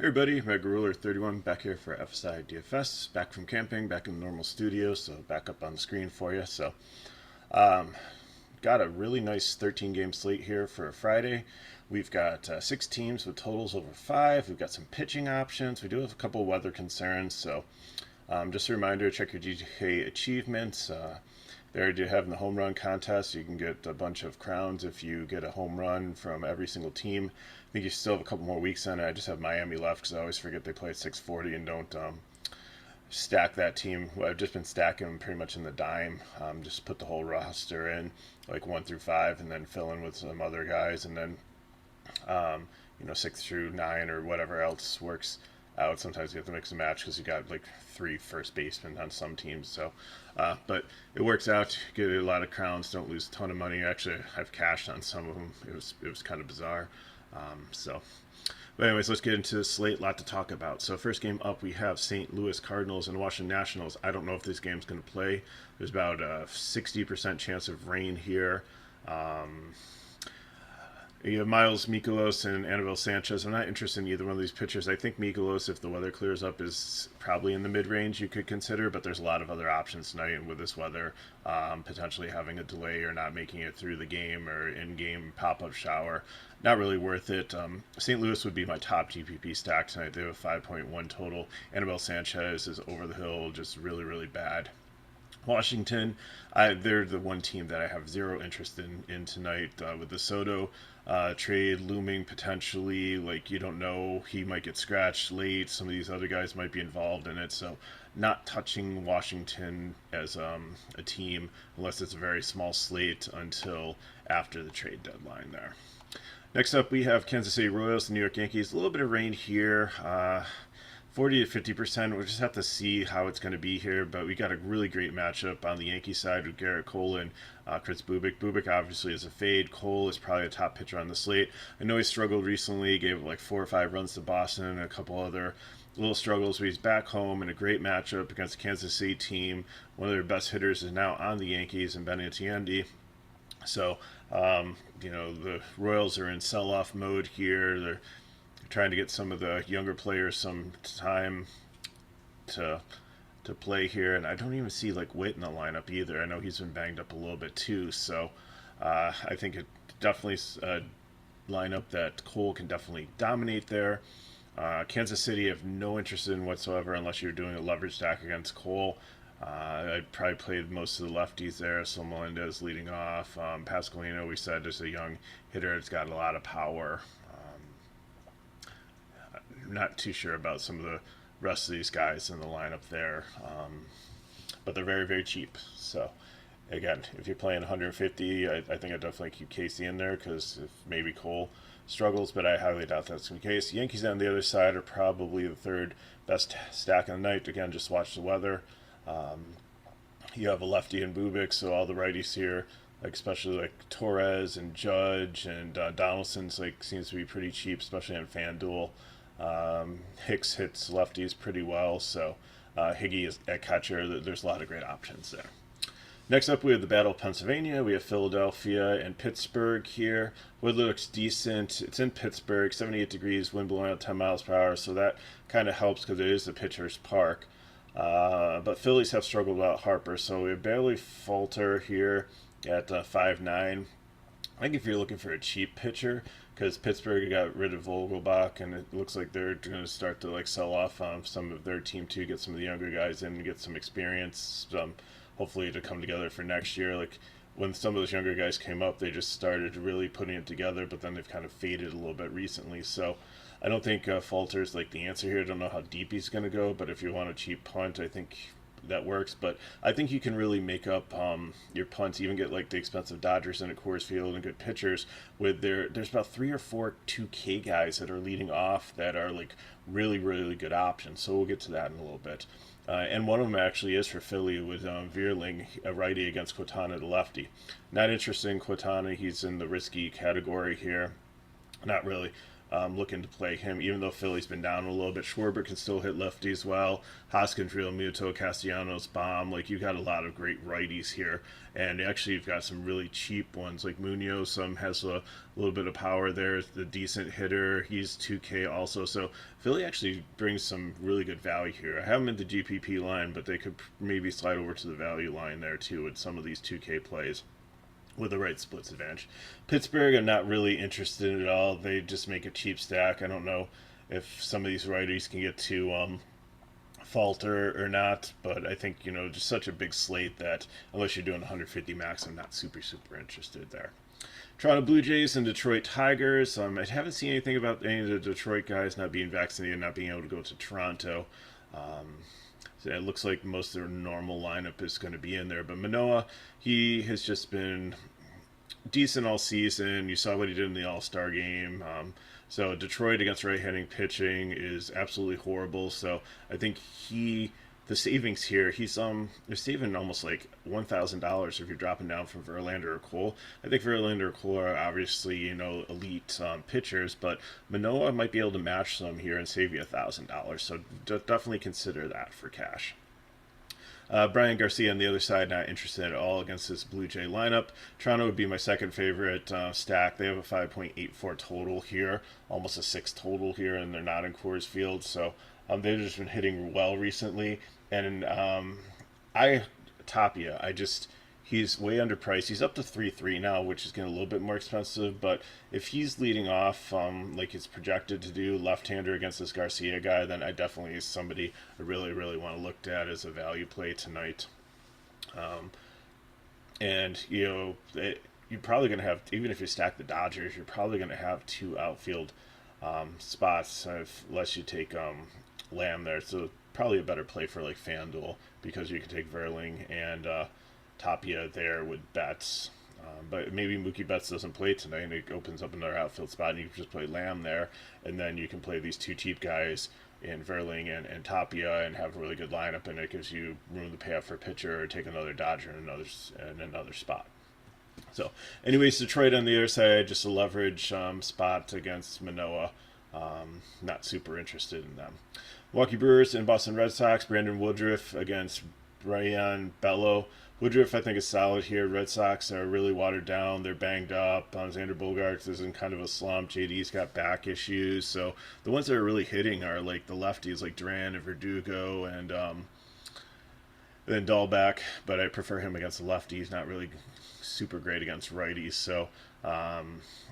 Hey everybody, Ruler31 back here for FSi DFS, back from camping, back in the normal studio, so back up on the screen for you. Um, got a really nice 13 game slate here for Friday. We've got 6 teams with totals over 5. We've got some pitching options. We do have a couple weather concerns, so just a reminder, check your GK achievements. They do have in the home run contest. You can get a bunch of crowns if you get a home run from every single team. I think you still have a couple more weeks on it. I just have Miami left because I always forget they play at 6:40 and don't stack that team. Well, I've just been stacking them pretty much in the dime. Just put the whole roster in, like 1 through 5, and then fill in with some other guys, and then 6 through 9 or whatever else works out. Sometimes you have to mix and match because you got like 3 first basemen on some teams. But it works out. Get a lot of crowns. Don't lose a ton of money. Actually, I've cashed on some of them. It was kind of bizarre. But anyways, let's get into the slate. A lot to talk about. So first game up, we have St. Louis Cardinals and Washington Nationals. I don't know if this game's going to play. There's about a 60% chance of rain here. You have Miles Mikolas and Anibal Sanchez. I'm not interested in either one of these pitchers. I think Mikolas, if the weather clears up, is probably in the mid-range you could consider, but there's a lot of other options tonight. And with this weather, potentially having a delay or not making it through the game or in-game pop-up shower, not really worth it. St. Louis would be my top GPP stack tonight. They have a 5.1 total. Anibal Sanchez is over the hill, just really, really bad. Washington, they're the one team that I have zero interest in tonight with the Soto trade looming potentially. Like, you don't know, he might get scratched late. Some of these other guys might be involved in it. So not touching Washington as a team unless it's a very small slate until after the trade deadline there. Next up, we have Kansas City Royals, the New York Yankees. A little bit of rain here. 40 to 50%. We'll just have to see how it's going to be here, but we got a really great matchup on the Yankee side with Garrett Cole and Chris Bubik. Bubik obviously is a fade. Cole is probably a top pitcher on the slate. I know he struggled recently, gave like 4 or 5 runs to Boston and a couple other little struggles, but he's back home in a great matchup against the Kansas City team. One of their best hitters is now on the Yankees, and Benintendi. So, the Royals are in sell-off mode here. They're trying to get some of the younger players some time to play here, and I don't even see like Witt in the lineup either. I know he's been banged up a little bit too, so I think it definitely a lineup that Cole can definitely dominate there. Kansas City I have no interest in whatsoever unless you're doing a leverage stack against Cole. I'd probably play most of the lefties there. So Melendez leading off. Pasqualino, we said, is a young hitter. It's got a lot of power. Not too sure about some of the rest of these guys in the lineup there, but they're very, very cheap. So again, if you're playing 150, I think I'd definitely keep Casey in there because if maybe Cole struggles, but I highly doubt that's the case. Yankees on the other side are probably the third best stack of the night. Again, just watch the weather. You have a lefty in Bubik, so all the righties here, like especially like Torres and Judge and Donaldson's seems to be pretty cheap, especially on FanDuel. Hicks hits lefties pretty well, so Higgy is at catcher. There's a lot of great options there. Next up, we have the Battle of Pennsylvania. We have Philadelphia and Pittsburgh here. Weather looks decent. It's in Pittsburgh, 78 degrees, wind blowing out 10 miles per hour, so that kind of helps because it is the pitcher's park. But Phillies have struggled without Harper, so we barely falter here at 5.9. I think if you're looking for a cheap pitcher, because Pittsburgh got rid of Vogelbach, and it looks like they're going to start to sell off some of their team too, get some of the younger guys in and get some experience, hopefully to come together for next year. Like when some of those younger guys came up, they just started really putting it together, but then they've kind of faded a little bit recently. So I don't think Falter's the answer here. I don't know how deep he's going to go, but if you want a cheap punt, I think that works. But I think you can really make up your punts, even get the expensive Dodgers in at Coors Field and good pitchers with there's about 3 or 4 2K guys that are leading off that are really, really good options. So we'll get to that in a little bit. And one of them actually is for Philly with Vierling, a righty, against Quintana, the lefty. Not interested in Quintana. He's in the risky category here. Not really looking to play him, even though Philly's been down a little bit. Schwarber can still hit lefties well. Hoskins, Real Muto, Castellanos, Bomb. Like, you got a lot of great righties here. And actually, you've got some really cheap ones, like Munoz. Has a little bit of power there. The decent hitter. He's 2K also. So Philly actually brings some really good value here. I have them in the GPP line, but they could maybe slide over to the value line there too with some of these 2K plays with the right splits advantage. Pittsburgh, I'm not really interested in at all. They just make a cheap stack. I don't know if some of these righties can get to falter or not, but I think, just such a big slate that unless you're doing 150 max, I'm not super interested there. Toronto Blue Jays and Detroit Tigers. I haven't seen anything about any of the Detroit guys not being vaccinated, not being able to go to Toronto. So it looks like most of their normal lineup is going to be in there. But Manoah, he has just been decent all season. You saw what he did in the All-Star game. So Detroit against right-handing pitching is absolutely horrible. So I think the savings here, they're saving almost like $1,000 if you're dropping down from Verlander or Cole. I think Verlander or Cole are obviously, elite pitchers, but Manoah might be able to match them here and save you $1,000. So definitely consider that for cash. Brian Garcia on the other side, not interested at all against this Blue Jay lineup. Toronto would be my second favorite stack. They have a 5.84 total here, almost a 6 total here, and they're not in Coors Field. So they've just been hitting well recently. And Tapia, he's way underpriced. He's up to 3.3 now, which is getting a little bit more expensive. But if he's leading off like it's projected to do, left-hander against this Garcia guy, then I definitely is somebody I really want to look at as a value play tonight. You're probably going to have, even if you stack the Dodgers, you're probably going to have 2 outfield spots unless you take Lamb there. So probably a better play for like FanDuel because you can take Verling and Tapia there with Betts. But maybe Mookie Betts doesn't play tonight and it opens up another outfield spot and you can just play Lamb there, and then you can play these 2 cheap guys in Verling and Tapia and have a really good lineup, and it gives you room to pay up for a pitcher or take another Dodger in another spot. So anyways, Detroit on the other side, just a leverage spot against Manoah. Not super interested in them. Milwaukee Brewers and Boston Red Sox. Brandon Woodruff against Brian Bello. Woodruff, I think, is solid here. Red Sox are really watered down. They're banged up. Xander Bogaerts is in kind of a slump. JD's got back issues. So the ones that are really hitting are like the lefties, like Duran and Verdugo and then Dahlbeck. But I prefer him against the lefties. Not really super great against righties. So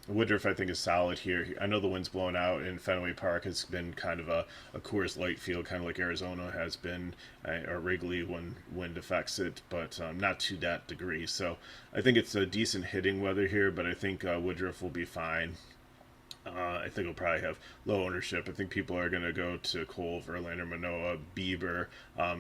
Woodruff, I think, is solid here. I know the wind's blowing out, and Fenway Park has been kind of a Coors Light field, kind of like Arizona has been, or Wrigley when wind affects it, but not to that degree. So I think it's a decent hitting weather here, but I think Woodruff will be fine. I think he'll probably have low ownership. I think people are going to go to Cole, Verlander, Manoah, Bieber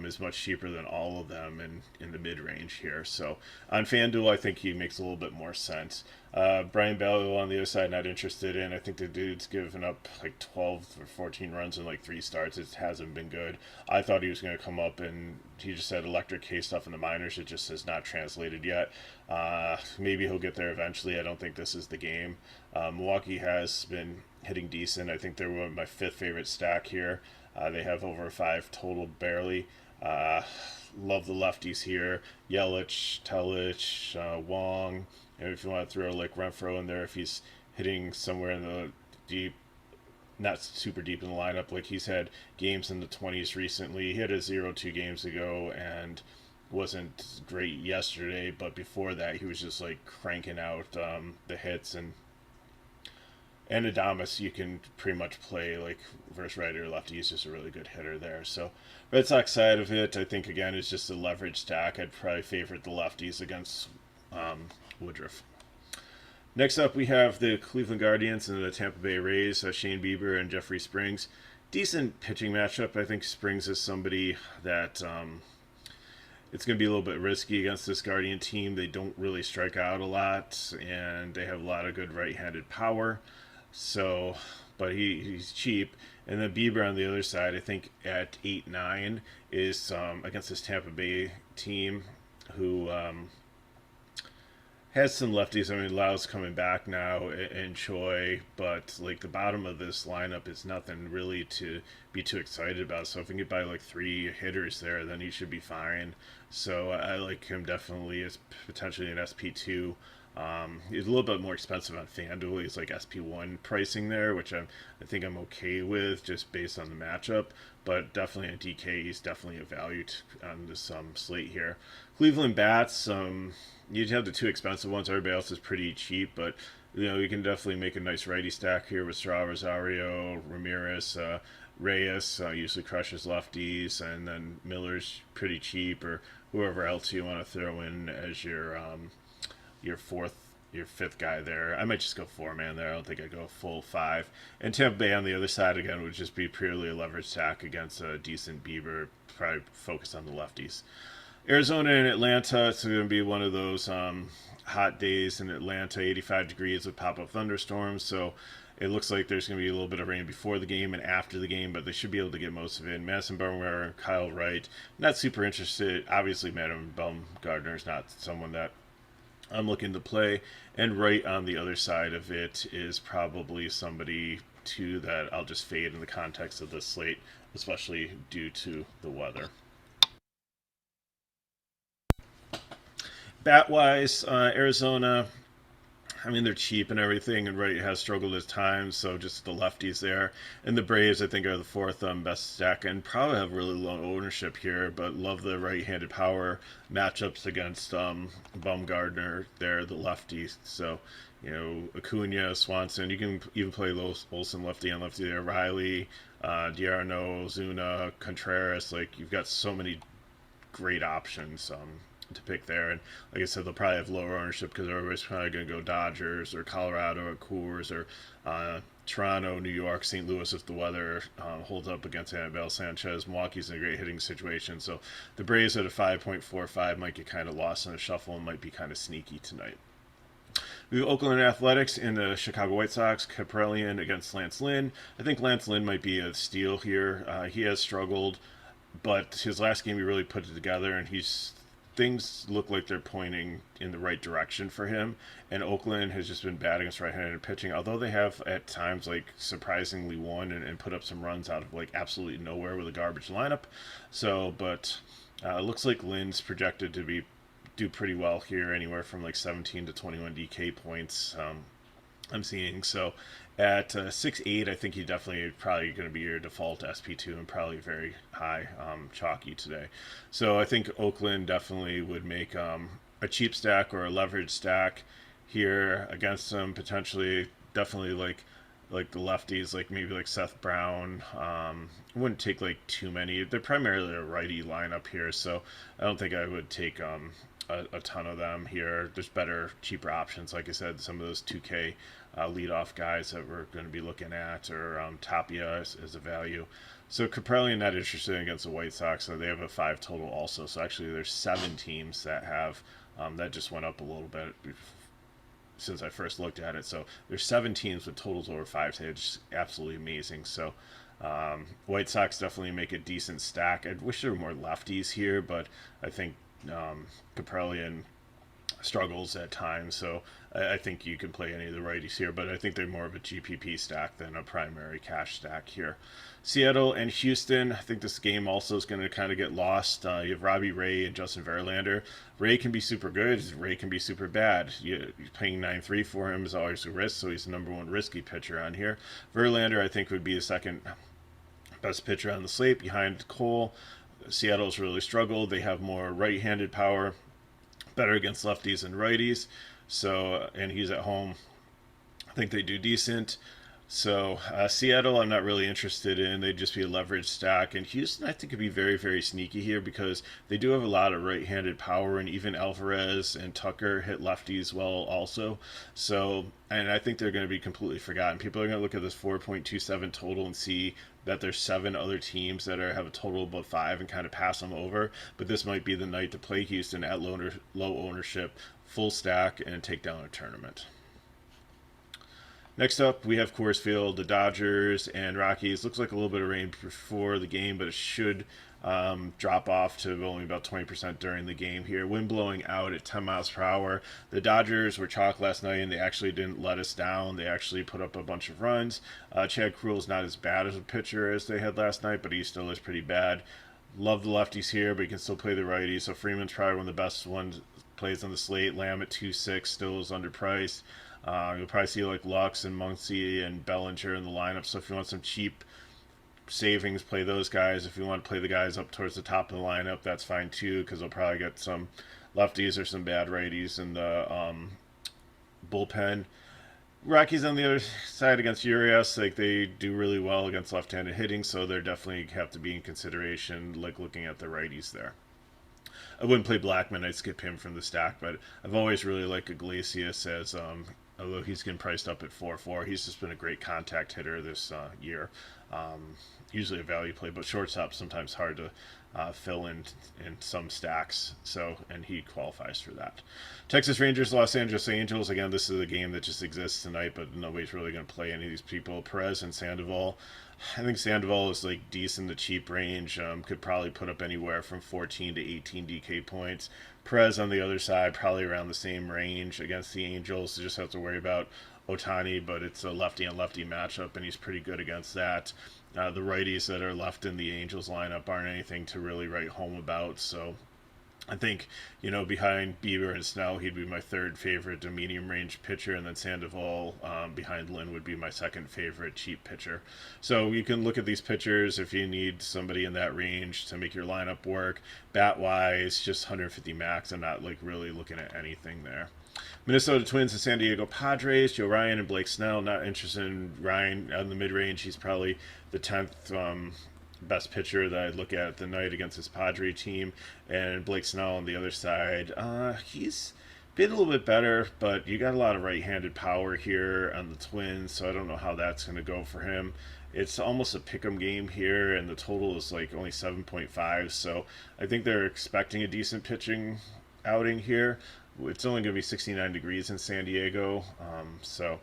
is much cheaper than all of them in the mid-range here. So on FanDuel, I think he makes a little bit more sense. Brian Bello on the other side, not interested in. I think the dude's given up like 12 or 14 runs in like 3 starts. It hasn't been good. I thought he was going to come up, and he just had electric K stuff in the minors. It just has not translated yet. Maybe he'll get there eventually. I don't think this is the game. Milwaukee has been hitting decent. I think they're my 5th favorite stack here. They have over 5 total barely. Love the lefties here. Yelich, Telich, Wong. And if you want to throw like Renfroe in there, if he's hitting somewhere in the deep, not super deep in the lineup, like he's had games in the 20s recently. He had a 0-2 games ago and wasn't great yesterday, but before that he was just like cranking out the hits. And Adames, you can pretty much play like versus right or lefty. He's just a really good hitter there. So Red Sox side of it, I think again is just a leverage stack. I'd probably favorite the lefties against Woodruff. Next up, we have the Cleveland Guardians and the Tampa Bay Rays. Shane Bieber and Jeffrey Springs. Decent pitching matchup. I think Springs is somebody that it's going to be a little bit risky against this Guardian team. They don't really strike out a lot, and they have a lot of good right-handed power. So, but he's cheap. And then Bieber on the other side, I think at 8-9 is against this Tampa Bay team who has some lefties. I mean, Lau's coming back now, and Choi, but like the bottom of this lineup is nothing really to be too excited about. So if we can get by like 3 hitters there, then he should be fine. So I like him definitely as potentially an SP2. He's a little bit more expensive on FanDuel. He's like SP1 pricing there, which I think I'm okay with just based on the matchup. But definitely on DK, he's definitely a value on this slate here. Cleveland bats, you'd have the 2 expensive ones. Everybody else is pretty cheap, but you can definitely make a nice righty stack here with Straw, Rosario, Ramirez, Reyes usually crushes lefties, and then Miller's pretty cheap, or whoever else you want to throw in as your fifth guy there. I might just go 4-man there. I don't think I go full 5. And Tampa Bay on the other side again would just be purely a leverage stack against a decent Bieber, probably focus on the lefties. Arizona and Atlanta, it's going to be one of those hot days in Atlanta, 85 degrees with pop-up thunderstorms. So it looks like there's going to be a little bit of rain before the game and after the game, but they should be able to get most of it. Madison Bumgarner, Kyle Wright, not super interested. Obviously, Madam Bumgarner is not someone that I'm looking to play. And right on the other side of it is probably somebody, too, that I'll just fade in the context of this slate, especially due to the weather. Bat-wise, Arizona, I mean, they're cheap and everything, and Wright has struggled at times, so just the lefties there. And the Braves, I think, are the fourth best stack, and probably have really low ownership here, but love the right-handed power matchups against Bumgarner there, the lefties. So, Acuna, Swanson, you can even play Olsen lefty on lefty there, Riley, D'Arnaud, Zuna, Contreras. Like, you've got so many great options to pick there. And like I said, they'll probably have lower ownership because everybody's probably going to go Dodgers or Colorado or Coors or Toronto, New York, St. Louis if the weather holds up against Anibal Sanchez. Milwaukee's in a great hitting situation. So the Braves at a 5.45 might get kind of lost in the shuffle and might be kind of sneaky tonight. We have Oakland Athletics and the Chicago White Sox. Kaprelian against Lance Lynn. I think Lance Lynn might be a steal here. He has struggled, but his last game he really put it together, and things look like they're pointing in the right direction for him. And Oakland has just been bad against right-handed pitching, although they have at times like surprisingly won and put up some runs out of like absolutely nowhere with a garbage lineup. So, but it looks like Lynn's projected to do pretty well here, anywhere from like 17 to 21 DK points. I'm seeing. So at 6'8", I think he definitely probably going to be your default SP2 and probably very high chalky today. So I think Oakland definitely would make a cheap stack or a leverage stack here against them, potentially. Definitely like the lefties, like maybe like Seth Brown. Wouldn't take like too many. They're primarily a righty lineup here, so I don't think I would take a ton of them here. There's better, cheaper options. Like I said, some of those 2K leadoff guys that we're going to be looking at, or Tapia as a value. So Kaprelian not interested against the White Sox, so they have a 5 total also. So actually there's 7 teams that have, that just went up a little bit since I first looked at it. So there's 7 teams with totals over 5 today, which is absolutely amazing. So White Sox definitely make a decent stack. I wish there were more lefties here, but I think Kaprelian struggles at times, so I think you can play any of the righties here, but I think they're more of a GPP stack than a primary cash stack here. Seattle and Houston, I think this game also is going to kind of get lost. You have Robbie Ray and Justin Verlander. Ray can be super good. Ray can be super bad. You're paying 9.3 for him is always a risk, so he's the number 1 risky pitcher on here. Verlander, I think, would be the second best pitcher on the slate behind Cole. Seattle's really struggled. They have more right-handed power, better against lefties and righties. So, and he's at home. I think they do decent. So Seattle, I'm not really interested in. They'd just be a leverage stack. And Houston, I think, could be very, very sneaky here because they do have a lot of right-handed power, and even Alvarez and Tucker hit lefties well also. So, and I think they're going to be completely forgotten. People are going to look at this 4.27 total and see that there's 7 other teams that have a total above 5 and kind of pass them over. But this might be the night to play Houston at low ownership, full stack, and take down a tournament. Next up, we have Coors Field, the Dodgers and Rockies. Looks like a little bit of rain before the game, but it should drop off to only about 20% during the game here. Wind blowing out at 10 miles per hour. The Dodgers were chalk last night, and they actually didn't let us down. They actually put up a bunch of runs. Chad Krul's not as bad as a pitcher as they had last night, but he still is pretty bad. Love the lefties here, but you can still play the righties. So Freeman's probably one of the best ones plays on the slate. Lamb at 2.6 still is underpriced. You'll probably see like Lux and Muncy and Bellinger in the lineup. So if you want some cheap savings, play those guys. If you want to play the guys up towards the top of the lineup, that's fine too, because they'll probably get some lefties or some bad righties in the bullpen. Rockies on the other side against Urias, like they do really well against left-handed hitting, so they're definitely have to be in consideration, like looking at the righties there. I wouldn't play Blackman. I'd skip him from the stack, but I've always really liked Iglesias as, although he's getting priced up at 4.4, he's just been a great contact hitter this year. Usually a value play, but shortstop sometimes hard to fill in some stacks. So, and he qualifies for that. Texas Rangers, Los Angeles Angels. Again, this is a game that just exists tonight, but nobody's really going to play any of these people. Perez and Sandoval. I think Sandoval is like decent, the cheap range. Could probably put up anywhere from 14 to 18 DK points. Perez on the other side, probably around the same range against the Angels. You just have to worry about Otani, but it's a lefty on lefty matchup, and he's pretty good against that. The righties that are left in the Angels lineup aren't anything to really write home about, so I think, behind Bieber and Snell, he'd be my third favorite medium range pitcher, and then Sandoval behind Lynn would be my second favorite cheap pitcher. So you can look at these pitchers if you need somebody in that range to make your lineup work. Bat wise, just 150 max. I'm not like really looking at anything there. Minnesota Twins and San Diego Padres. Joe Ryan and Blake Snell. Not interested in Ryan on the mid range. He's probably the 10th best pitcher that I'd look at the night against his Padre team. And Blake Snell on the other side. He's been a little bit better, but you got a lot of right-handed power here on the Twins, so I don't know how that's going to go for him. It's almost a pick'em game here, and the total is like only 7.5, so I think they're expecting a decent pitching outing here. It's only going to be 69 degrees in San Diego, so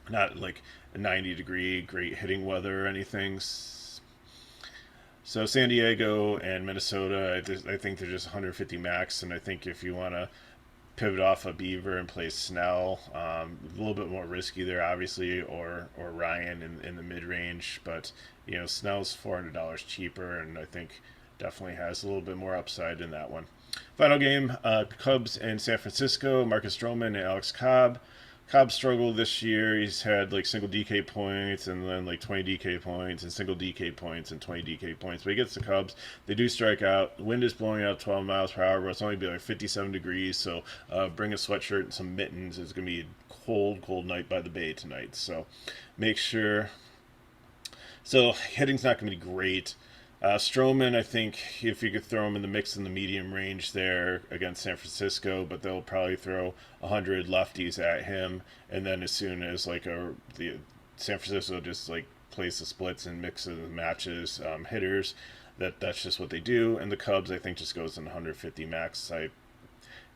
not like a 90-degree great hitting weather or anything. So San Diego and Minnesota, I think they're just 150 max, and I think if you want to pivot off a Beaver and play Snell, a little bit more risky there, obviously, or Ryan in the mid-range, but Snell's $400 cheaper, and I think definitely has a little bit more upside in that one. Final game, Cubs and San Francisco, Marcus Stroman and Alex Cobb. Cobb struggled this year. He's had like single DK points and then like 20 DK points and single DK points and 20 DK points. But he gets the Cubs. They do strike out. The wind is blowing out 12 miles per hour, but it's only be like 57 degrees. So bring a sweatshirt and some mittens. It's going to be a cold, cold night by the bay tonight. So make sure. So hitting's not going to be great. Stroman, I think if you could throw him in the mix in the medium range there against San Francisco, but they'll probably throw 100 lefties at him, and then as soon as the San Francisco just like plays the splits and mixes and matches hitters, that's just what they do. And the Cubs, I think, just goes in 150 max.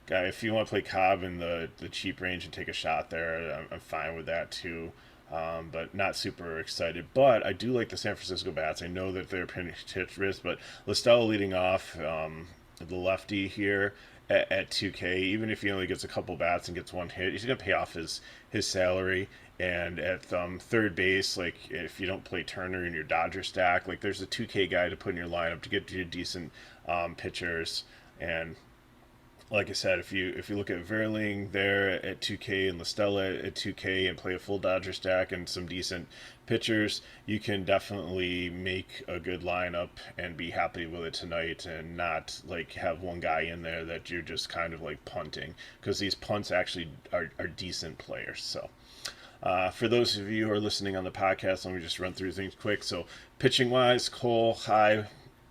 If you want to play Cobb in the cheap range and take a shot there, I'm fine with that too. But not super excited. But I do like the San Francisco bats. I know that they're pinch hitters, but Listella leading off the lefty here at 2K. Even if he only gets a couple bats and gets one hit, he's going to pay off his salary. And at third base, like if you don't play Turner in your Dodger stack, like there's a 2K guy to put in your lineup to get you decent pitchers. And like I said, if you look at Verling there at 2K and Listella at 2K and play a full Dodger stack and some decent pitchers, you can definitely make a good lineup and be happy with it tonight and not like have one guy in there that you're just kind of like punting, because these punts actually are decent players. So for those of you who are listening on the podcast, let me just run through things quick. So pitching wise, Cole high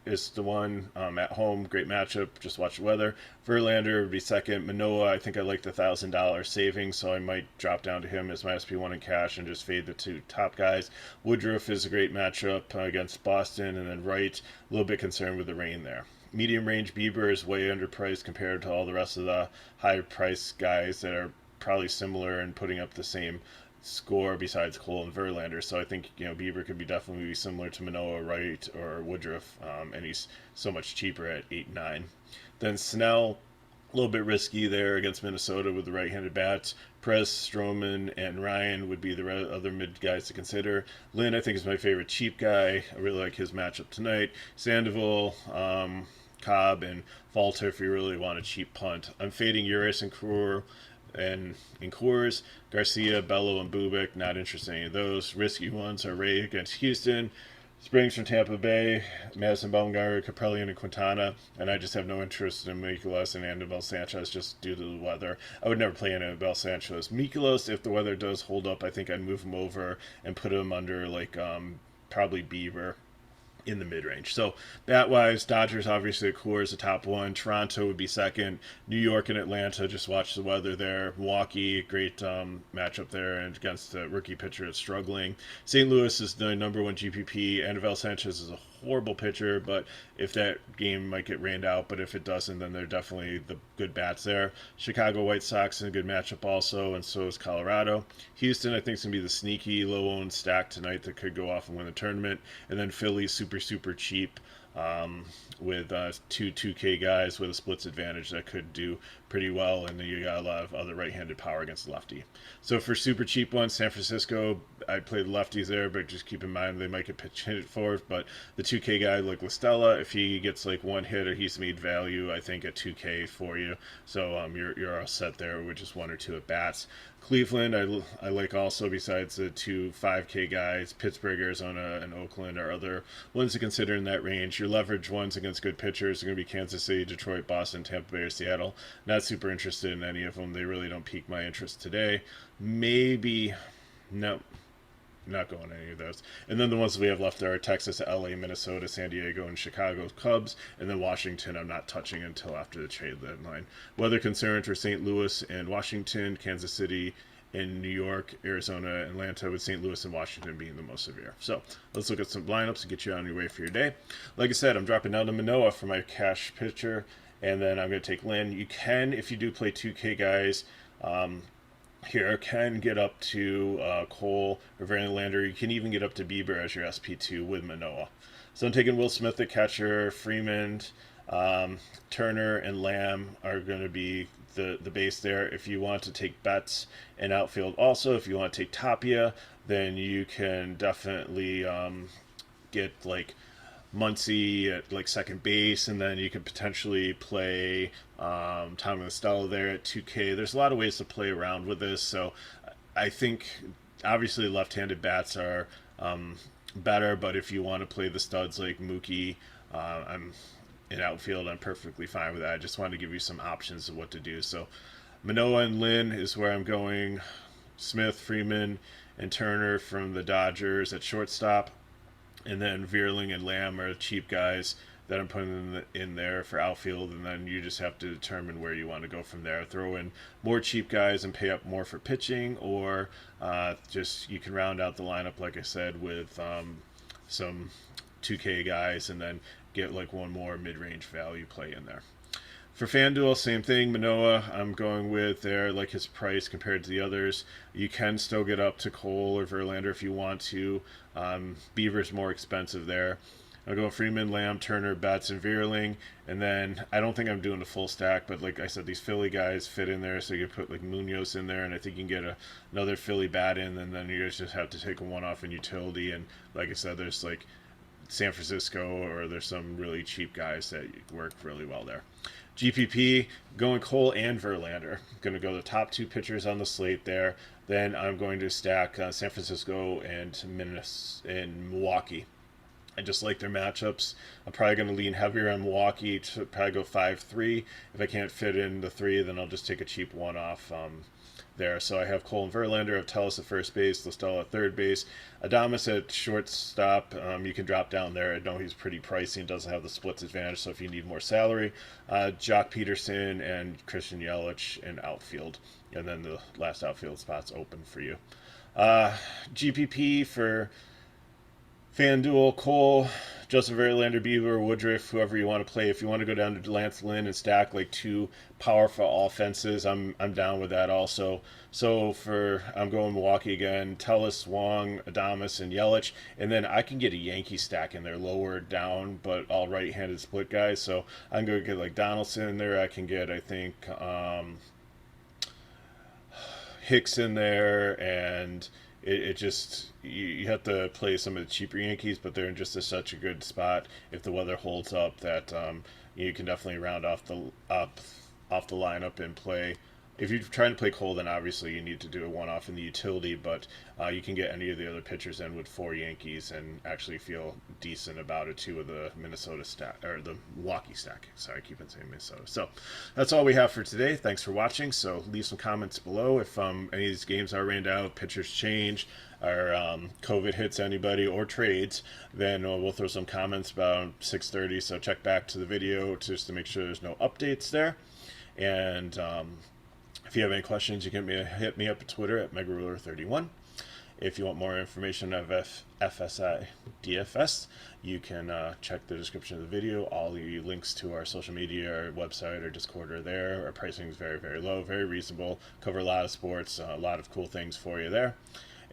is the one at home. Great matchup. Just watch the weather. Verlander would be second. Manoah, I think I like the $1,000 savings, so I might drop down to him as my SP1 in cash and just fade the two top guys. Woodruff is a great matchup against Boston, and then Wright, a little bit concerned with the rain there. Medium range Bieber is way underpriced compared to all the rest of the high price guys that are probably similar and putting up the same score besides Cole and Verlander. So I think Bieber could be definitely similar to Manoah, Wright, or Woodruff, and he's so much cheaper at 8-9. Then Snell, a little bit risky there against Minnesota with the right-handed bats. Perez, Stroman, and Ryan would be the other mid guys to consider. Lynn, I think, is my favorite cheap guy. I really like his matchup tonight. Sandoval, Cobb, and Falter if you really want a cheap punt. I'm fading Uris and Coors. And in Coors, Garcia, Bello, and Bubik, not interested in any of those. Risky ones are Ray against Houston, Springs from Tampa Bay, Madison Bumgarner, Capellian, and Quintana. And I just have no interest in Mikolas and Anibal Sanchez just due to the weather. I would never play Anibal Sanchez. Mikolas, if the weather does hold up, I think I'd move him over and put him under probably Bieber in the mid-range. So bat-wise, Dodgers obviously at Coors the top one. Toronto would be second. New York and Atlanta, just watch the weather there. Milwaukee, great matchup there, and against the rookie pitcher is struggling. St. Louis is the number one GPP. Anibal Sanchez is a horrible pitcher, but if that game might get rained out, but if it doesn't, then they're definitely the good bats there. Chicago White Sox in a good matchup also, and so is Colorado. Houston, I think, is going to be the sneaky low-owned stack tonight that could go off and win the tournament. And then Philly, super cheap, with two 2K guys with a splits advantage that could do pretty well, and then you got a lot of other right-handed power against the lefty. So for super cheap ones, San Francisco, I play the lefties there, but just keep in mind they might get pitch hit for. But the 2K guy like Listella, if he gets like one hit or he's made value, I think at 2K for you. So you're all set there with just one or two at bats. Cleveland, I like also, besides the two 5K guys. Pittsburgh, Arizona, and Oakland are other ones to consider in that range. Your leverage ones against good pitchers are going to be Kansas City, Detroit, Boston, Tampa Bay, or Seattle. Not super interested in any of them. They really don't pique my interest today. Maybe, no, not going any of those. And then the ones we have left are Texas, LA, Minnesota, San Diego, and Chicago Cubs. And then Washington I'm not touching until after the trade deadline. Weather concerns for St. Louis and Washington, Kansas City and New York, Arizona, Atlanta, with St. Louis and Washington being the most severe. So let's look at some lineups to get you on your way for your day. Like I said, I'm dropping down to Manoah for my cash pitcher, and then I'm going to take Lynn. You can, if you do play 2K guys, here can get up to Cole or Verlander. You can even get up to Bieber as your SP2 with Manoah. So I'm taking Will Smith at catcher. Freeman, Turner, and Lamb are going to be the base there. If you want to take Betts and outfield also, if you want to take Tapia, then you can definitely get like Muncy at like second base, and then you could potentially play Tommy Listella there at 2K. There's a lot of ways to play around with this, so I think obviously left-handed bats are better, but if you want to play the studs like Mookie, I'm in outfield, I'm perfectly fine with that. I just wanted to give you some options of what to do. So Manoah and Lynn is where I'm going. Smith, Freeman, and Turner from the Dodgers at shortstop. And then Veerling and Lamb are cheap guys that I'm putting in there for outfield, and then you just have to determine where you want to go from there. Throw in more cheap guys and pay up more for pitching, or just you can round out the lineup, like I said, with some 2K guys, and then get like one more mid-range value play in there. For FanDuel, same thing. Manoah, I'm going with there, like his price compared to the others. You can still get up to Cole or Verlander if you want to. Beaver's more expensive there. I'll go Freeman, Lamb, Turner, Betts, and Veerling. And then I don't think I'm doing the full stack, but like I said, these Philly guys fit in there, so you can put like Munoz in there, and I think you can get another Philly bat in, and then you guys just have to take a one-off in utility. And like I said, there's like San Francisco, or there's some really cheap guys that work really well there. GPP, going Cole and Verlander. Going to go the top two pitchers on the slate there. Then I'm going to stack San Francisco and Milwaukee. I just like their matchups. I'm probably going to lean heavier on Milwaukee to probably go 5-3. If I can't fit in the 3, then I'll just take a cheap one off there. So I have Cole and Verlander. I have Tellis at first base, Listella at third base, Adames at shortstop. You can drop down there. I know he's pretty pricey and doesn't have the splits advantage, so if you need more salary, Jock Peterson and Christian Yelich in outfield. And then the last outfield spot's open for you. GPP for FanDuel, Cole, Justin Verlander, Bieber, Woodruff, whoever you want to play. If you want to go down to Lance Lynn and stack like two powerful offenses, I'm down with that also. So I'm going Milwaukee again. Tellis, Wong, Adames, and Yelich, and then I can get a Yankee stack in there, lower down, but all right-handed split guys. So I'm going to get like Donaldson in there. I can get, I think, Hicks in there, and it just you have to play some of the cheaper Yankees, but they're in just such a good spot if the weather holds up that you can definitely round off the lineup and play. If you're trying to play cold, then obviously you need to do a one-off in the utility, but you can get any of the other pitchers in with 4 Yankees and actually feel decent about it too with the Minnesota stack, or the Milwaukee stack. Sorry, I keep on saying Minnesota. So that's all we have for today. Thanks for watching. So leave some comments below if any of these games are rained out, pitchers change, or COVID hits anybody, or trades. Then we'll throw some comments about 6:30. So check back to the video just to make sure there's no updates there. And if you have any questions, you can hit me up at Twitter at MegaRuler31. If you want more information of FSi DFS, you can check the description of the video. All the links to our social media, our website, our Discord are there. Our pricing is very, very low, very reasonable. Cover a lot of sports, a lot of cool things for you there.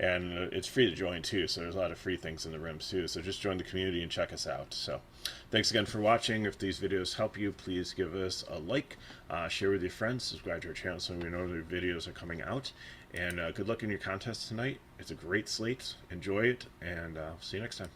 And it's free to join too, so there's a lot of free things in the rims too. So just join the community and check us out. So thanks again for watching. If these videos help you, please give us a like, share with your friends, subscribe to our channel so we know the videos are coming out. And good luck in your contest tonight. It's a great slate. Enjoy it, and see you next time.